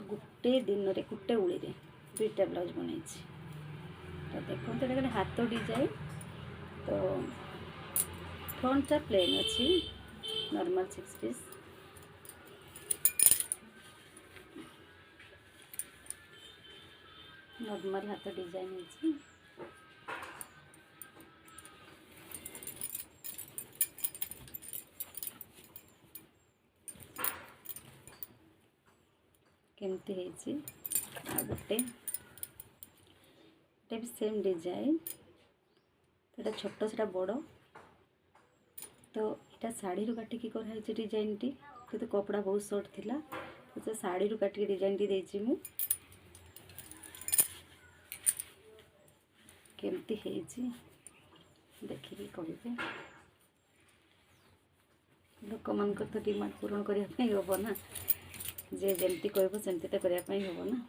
गोटे दिन रे गोटे उड़ी रे दुईटा ब्लाउज बनाई। तो देखो तो ये हाथ डिजाइन। तो फ्रंटटा प्लेन अच्छी नॉर्मल 6 पीस। नॉर्मल हाथ डिजाइन है। केमती है गोटे भी सेम डिजाइन। तो छोट से बड़। तो यहाँ शाढ़ी रू काटिकी कराई डिजाइन टी तो कपड़ा बहुत शॉर्ट थिला। तो शाढ़ी रू काटिकी डिजाइन टी देछि मु। केमती है देखिए कहे लोक मान तो डिमांड पूरण करने हम ना जे जमती कह सेमती तो करने हम ना।